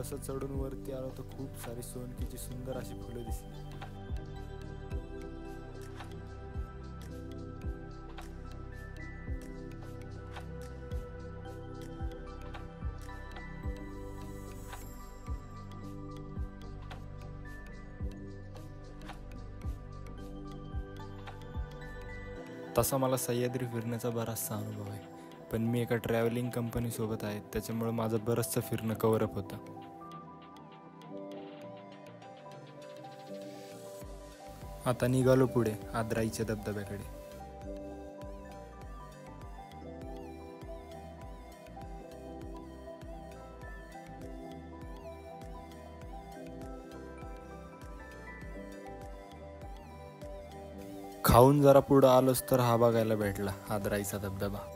थोडंसं चढून वरती आलो तर खूप सारी सोनकीची सुंदर अशी फुलं दिसली. तसा मला सह्याद्री फिरण्याचा बराचसा अनुभव आहे, पण मी एका ट्रॅव्हलिंग कंपनीसोबत आहे, त्याच्यामुळे माझं बरंचसं फिरणं कव्हरअप होतं. आता निघालो पुढे आदराईच्या धबधब्याकडे. खाऊन जरा पुढं आलोच तर हा बघायला भेटला आदराईचा धबधबा.